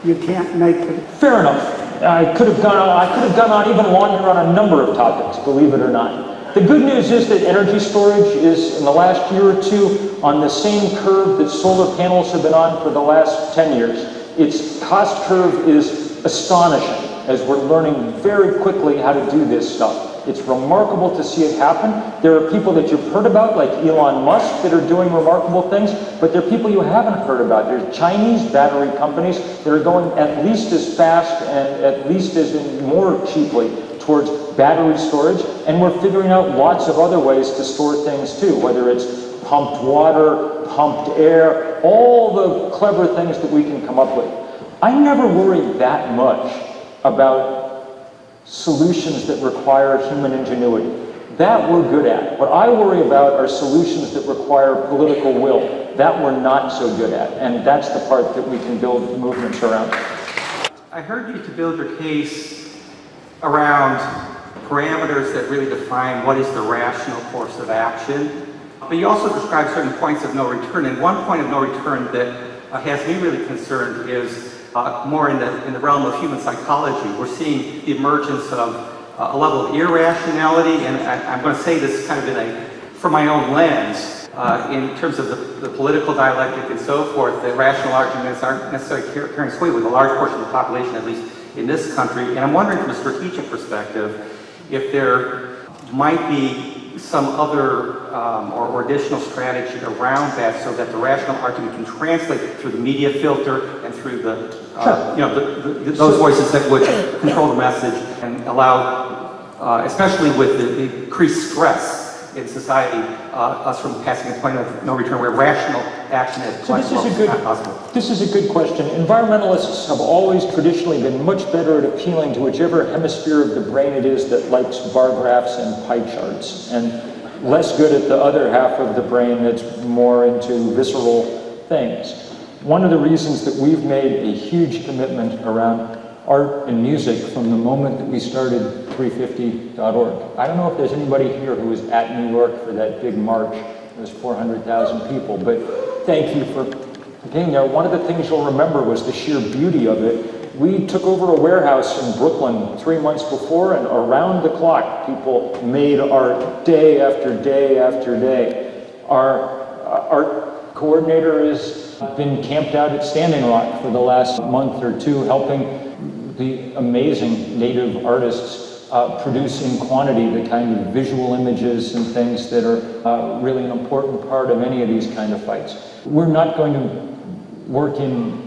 you can't make it. Fair enough. I could have gone on even longer on a number of topics, believe it or not. The good news is that energy storage is, in the last year or two, on the same curve that solar panels have been on for the last 10 years. Its cost curve is astonishing, as we're learning very quickly how to do this stuff. It's remarkable to see it happen. There are people that you've heard about, like Elon Musk, that are doing remarkable things, but there are people you haven't heard about. There's Chinese battery companies that are going at least as fast and at least as more cheaply towards battery storage, and we're figuring out lots of other ways to store things too, whether it's pumped water, pumped air, all the clever things that we can come up with. I never worry that much about solutions that require human ingenuity. That we're good at. What I worry about are solutions that require political will. That we're not so good at, and that's the part that we can build movements around. I heard you to build your case around parameters that really define what is the rational course of action. But you also describe certain points of no return, and one point of no return that has me really concerned is more in the realm of human psychology. We're seeing the emergence of a level of irrationality, and I'm going to say this kind of from my own lens, in terms of the political dialectic and so forth, that rational arguments aren't necessarily carrying sway with a large portion of the population, at least in this country. And I'm wondering from a strategic perspective if there might be some other or additional strategy around that so that the rational argument can translate through the media filter and through those voices that would control the message and allow, especially with the increased stress in society, us from passing a point of no return where rational action is not possible. This is a good question. Environmentalists have always traditionally been much better at appealing to whichever hemisphere of the brain it is that likes bar graphs and pie charts, and less good at the other half of the brain that's more into visceral things. One of the reasons that we've made a huge commitment around art and music from the moment that we started 350.org. I don't know if there's anybody here who was at New York for that big march. It was 400,000 people, but thank you for being there. One of the things you'll remember was the sheer beauty of it. We took over a warehouse in Brooklyn 3 months before, and around the clock, people made art day after day after day. Our art coordinator has been camped out at Standing Rock for the last month or two, helping the amazing native artists produce in quantity the kind of visual images and things that are really an important part of any of these kind of fights. We're not going to work in,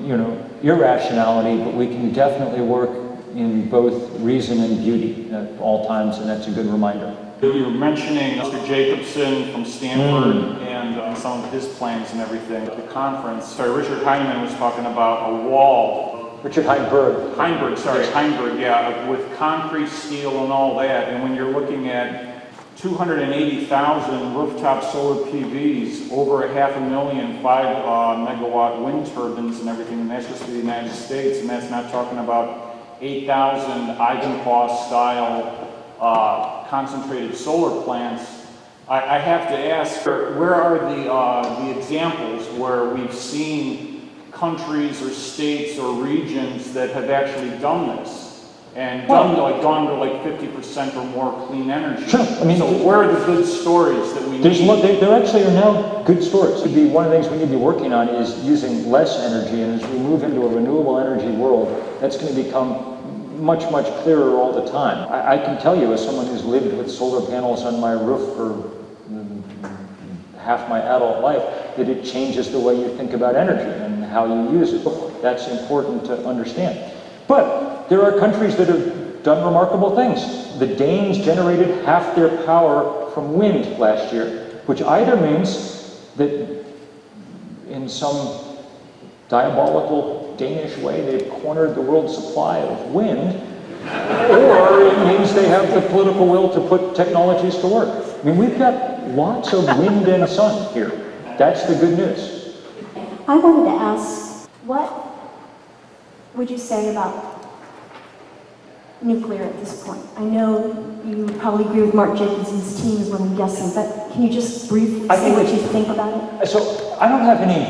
irrationality, but we can definitely work in both reason and beauty at all times, and that's a good reminder. You were mentioning Mr. Jacobson from Stanford and some of his plans and everything at the conference. Sorry, Richard Heinemann was talking about a wall. Richard Heinberg, yeah, with concrete, steel, and all that. And when you're looking at 280,000 rooftop solar PVs, over 500,000 5-megawatt wind turbines and everything, and that's just for the United States, and that's not talking about 8,000 Eigenfoss-style concentrated solar plants. I have to ask, where are the examples where we've seen countries or states or regions that have actually done this and gone to like 50% or more clean energy? Sure. I mean, so where are the good stories that we need? There actually are now good stories. One of the things we need to be working on is using less energy, and as we move into a renewable energy world, that's going to become much, much clearer all the time. I can tell you, as someone who's lived with solar panels on my roof for half my adult life, that it changes the way you think about energy and how you use it. That's important to understand. But there are countries that have done remarkable things. The Danes generated half their power from wind last year, which either means that in some diabolical Danish way they've cornered the world's supply of wind, or it means they have the political will to put technologies to work. I mean, we've got lots of wind and sun here. That's the good news. I wanted to ask, what would you say about nuclear at this point? I know you would probably agree with Mark Jacobson's team is what I'm guessing, but can you just briefly say what you think about it? So I don't have any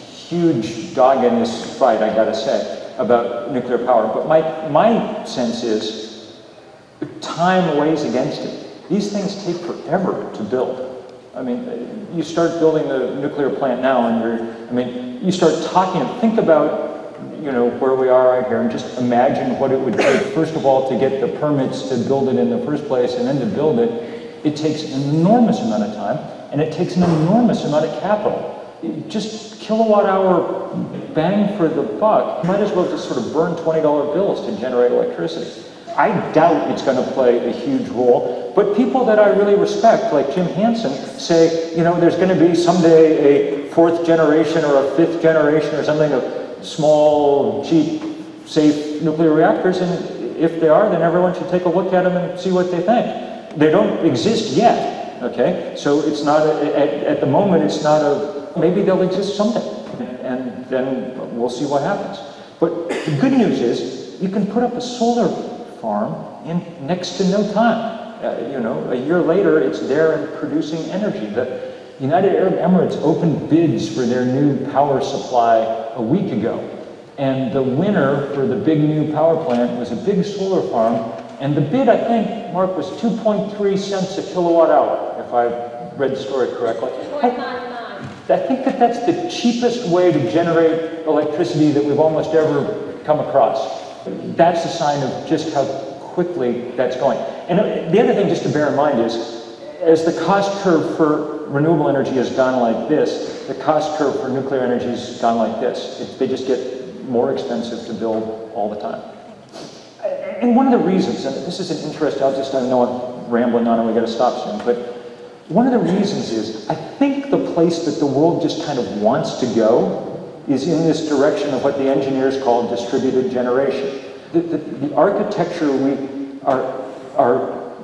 huge dog in this fight, I gotta say, about nuclear power, but my sense is time weighs against it. These things take forever to build. I mean, you start building the nuclear plant now and you start talking, think about, where we are right here and just imagine what it would take, first of all, to get the permits to build it in the first place, and then to build it. It takes an enormous amount of time, and it takes an enormous amount of capital. Just kilowatt hour bang for the buck. You might as well just sort of burn $20 bills to generate electricity. I doubt it's going to play a huge role, but people that I really respect, like Jim Hansen, say, there's going to be someday a 4th generation or a 5th generation or something of small, cheap, safe nuclear reactors, and if they are, then everyone should take a look at them and see what they think. They don't exist yet, okay? So it's not, at the moment, it's not maybe they'll exist someday, and then we'll see what happens. But the good news is, you can put up a solar farm in next to no time. A year later, it's there and producing energy. The United Arab Emirates opened bids for their new power supply a week ago. And the winner for the big new power plant was a big solar farm. And the bid, I think, Mark, was 2.3 cents a kilowatt hour, if I read the story correctly. I think that's the cheapest way to generate electricity that we've almost ever come across. That's a sign of just how quickly that's going. And the other thing just to bear in mind is, as the cost curve for renewable energy has gone like this, the cost curve for nuclear energy has gone like this. They just get more expensive to build all the time. And one of the reasons, and this is an interest, I know I'm rambling on and we got to stop soon, but one of the reasons is, I think the place that the world just kind of wants to go is in this direction of what the engineers call distributed generation. The architecture we are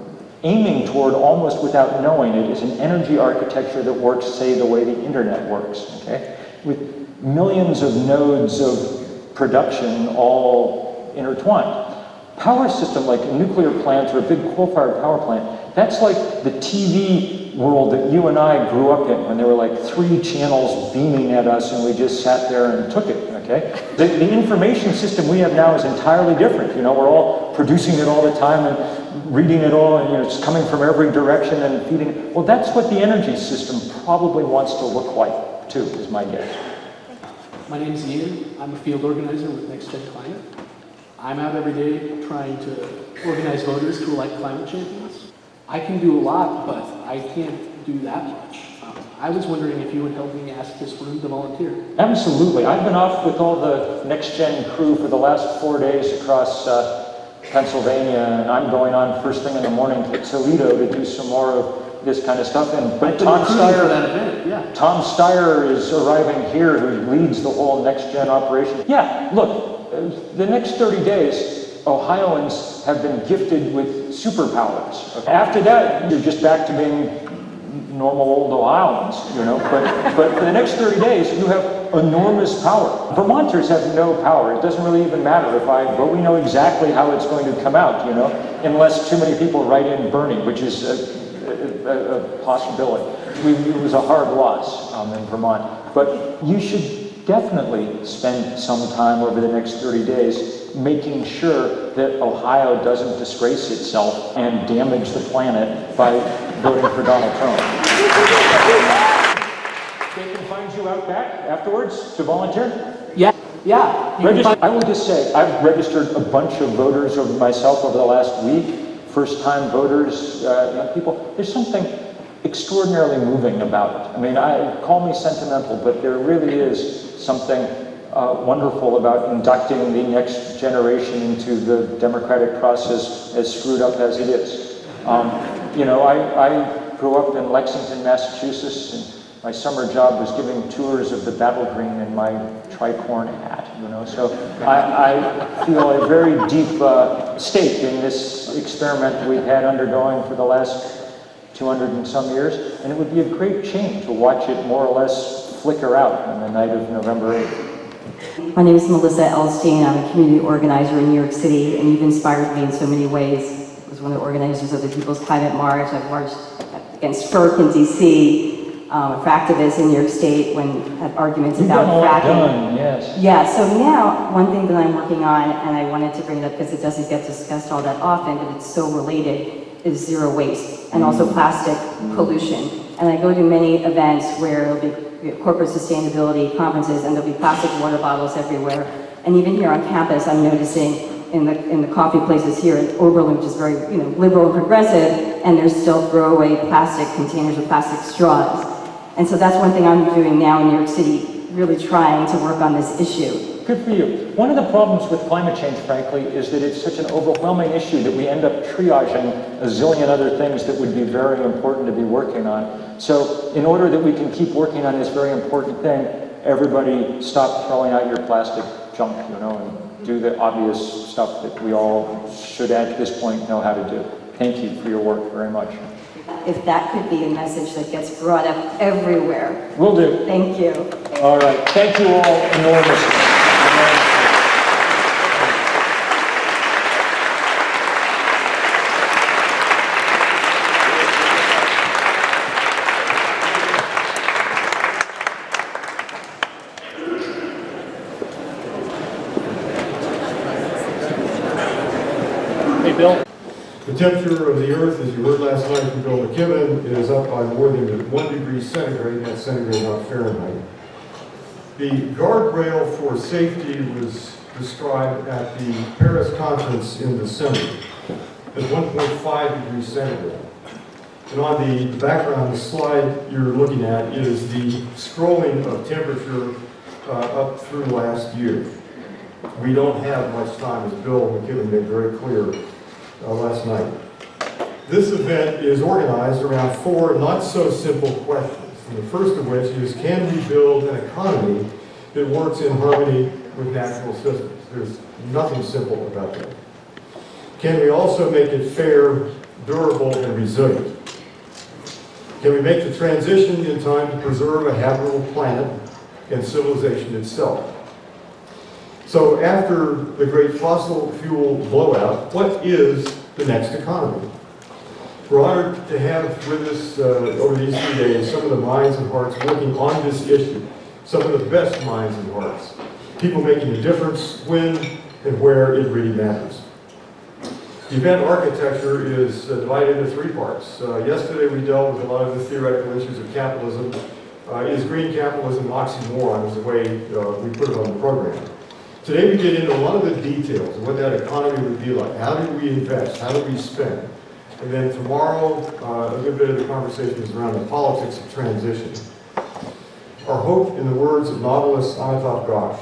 aiming toward almost without knowing it is an energy architecture that works, say, the way the internet works, okay? With millions of nodes of production all intertwined. Power system, like a nuclear plant or a big coal-fired power plant, that's like the TV world that you and I grew up in when there were like 3 channels beaming at us and we just sat there and took it, okay? The information system we have now is entirely different. We're all producing it all the time and reading it all, and it's coming from every direction and feeding it. Well, that's what the energy system probably wants to look like too, is my guess. My name is Ian. I'm a field organizer with Next Gen Climate. I'm out every day trying to organize voters to elect climate champions. I can do a lot, but I can't do that much. I was wondering if you would help me ask this room to volunteer. Absolutely. I've been off with all the Next Gen crew for the last 4 days across Pennsylvania, and I'm going on first thing in the morning to Toledo to do some more of this kind of stuff. But Tom Steyer is arriving here, who leads the whole Next Gen operation. Yeah, look, the next 30 days, Ohioans have been gifted with superpowers. After that, you're just back to being normal old Ohioans, but for the next 30 days, you have enormous power. Vermonters have no power. It doesn't really even matter if I vote. We know exactly how it's going to come out, unless too many people write in Bernie, which is a possibility. It was a hard loss in Vermont. But you should definitely spend some time over the next 30 days making sure that Ohio doesn't disgrace itself and damage the planet by voting for Donald Trump. They can find you out back afterwards to volunteer? Yeah. I will just say, I've registered a bunch of voters of myself over the last week, first-time voters, young people. There's something extraordinarily moving about it. I mean, call me sentimental, but there really is something wonderful about inducting the next generation into the democratic process, as screwed up as it is. I grew up in Lexington, Massachusetts, and my summer job was giving tours of the Battle Green in my tricorn hat, So I feel a very deep stake in this experiment we've had undergoing for the last 200 and some years, and it would be a great change to watch it more or less flicker out on the night of November 8th. My name is Melissa Elstein. I'm a community organizer in New York City, and you've inspired me in so many ways. I was one of the organizers of the People's Climate March. I've marched against FERC in DC, for activists in New York State when had arguments about fracking. Yes. Yeah, so now one thing that I'm working on, and I wanted to bring it up because it doesn't get discussed all that often, but it's so related, is zero waste and also plastic pollution. And I go to many events where there'll be corporate sustainability conferences and there'll be plastic water bottles everywhere. And even here on campus, I'm noticing in the coffee places here in Oberlin, which is very liberal and progressive, and there's still throwaway plastic containers with plastic straws. And so that's one thing I'm doing now in New York City, really trying to work on this issue. Good for you. One of the problems with climate change, frankly, is that it's such an overwhelming issue that we end up triaging a zillion other things that would be very important to be working on. So in order that we can keep working on this very important thing, everybody stop throwing out your plastic junk, and do the obvious stuff that we all should at this point know how to do. Thank you for your work very much. If that could be a message that gets brought up everywhere. Will do. Thank you. All right. Thank you all enormously. Bill. The temperature of the Earth, as you heard last night from Bill McKibbon, is up by more than 1 degree centigrade, that's centigrade, not Fahrenheit. The guardrail for safety was described at the Paris conference in December as 1.5 degrees centigrade. And on the background, the slide you're looking at is the scrolling of temperature up through last year. We don't have much time, as Bill McKibbon made very clear last night. This event is organized around 4 not-so-simple questions. And the first of which is, can we build an economy that works in harmony with natural systems? There's nothing simple about that. Can we also make it fair, durable, and resilient? Can we make the transition in time to preserve a habitable planet and civilization itself? So after the great fossil fuel blowout, what is the next economy? We're honored to have with us over these 3 days some of the minds and hearts working on this issue, some of the best minds and hearts, people making a difference when and where it really matters. The event architecture is divided into 3 parts. Yesterday we dealt with a lot of the theoretical issues of capitalism. Is green capitalism an oxymoron, is the way we put it on the program. Today we get into a lot of the details of what that economy would be like. How do we invest? How do we spend? And then tomorrow, a good bit of the conversation is around the politics of transition. Our hope, in the words of novelist Amitav Ghosh,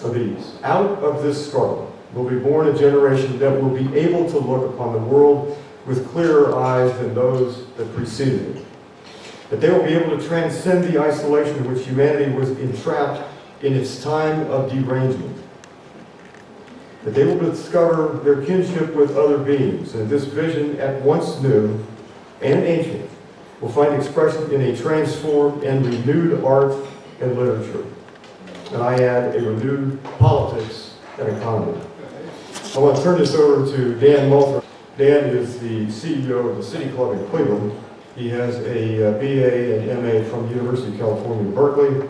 are these. Out of this struggle will be born a generation that will be able to look upon the world with clearer eyes than those that preceded it. That they will be able to transcend the isolation in which humanity was entrapped in its time of derangement. That they will discover their kinship with other beings, and this vision, at once new and ancient, will find expression in a transformed and renewed art and literature. And I add, a renewed politics and economy. I want to turn this over to Dan Multher. Dan is the CEO of the City Club in Cleveland. He has a BA and MA from the University of California, Berkeley.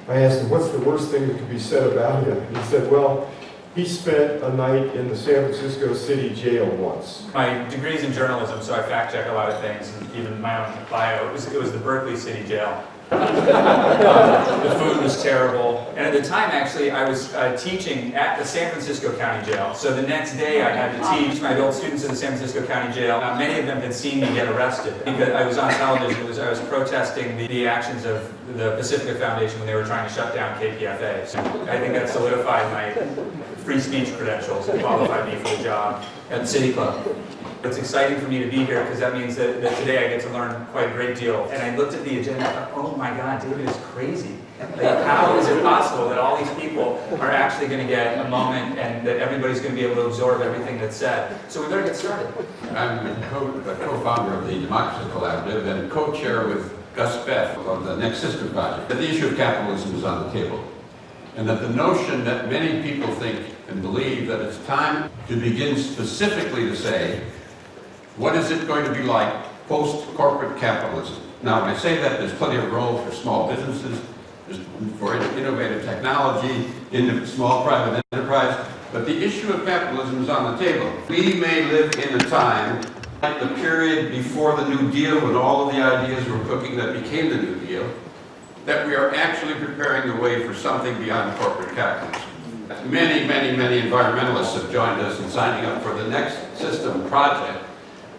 I asked him, what's the worst thing that could be said about him? He said, well, he spent a night in the San Francisco City Jail once. My degree's in journalism, so I fact check a lot of things, and even my own bio. It was the Berkeley City Jail. The food was terrible, and at the time, actually, I was teaching at the San Francisco County Jail. So the next day, I had to teach my adult students in the San Francisco County Jail. Many of them had seen me get arrested because I was on television. I was protesting the actions of the Pacifica Foundation when they were trying to shut down KPFA. So I think that solidified my free speech credentials and qualified me for the job at the City Club. It's exciting for me to be here because that means that today I get to learn quite a great deal. And I looked at the agenda and thought, oh my God, David is crazy. Like, how is it possible that all these people are actually going to get a moment and that everybody's going to be able to absorb everything that's said? So we better get started. I'm a co-founder of the Democracy Collaborative and co-chair with Gus Beth of the Next System Project. The issue of capitalism is on the table. And that the notion that many people think and believe that it's time to begin specifically to say, what is it going to be like post-corporate capitalism? Now, when I say that, there's plenty of role for small businesses, for innovative technology, in small private enterprise, but the issue of capitalism is on the table. We may live in a time, like the period before the New Deal, when all of the ideas were cooking that became the New Deal, that we are actually preparing the way for something beyond corporate capitalism. Many, many, many environmentalists have joined us in signing up for the Next System project,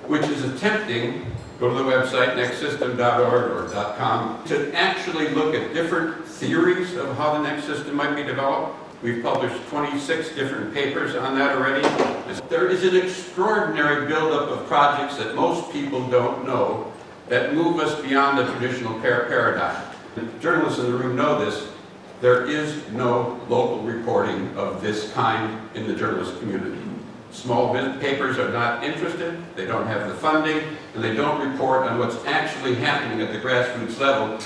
which is attempting, go to the website nextsystem.org or .com, to actually look at different theories of how the next system might be developed. We've published 26 different papers on that already. There is an extraordinary buildup of projects that most people don't know that move us beyond the traditional paradigm. The journalists in the room know this. There is no local reporting of this kind in the journalist community. Small papers are not interested, they don't have the funding, and they don't report on what's actually happening at the grassroots level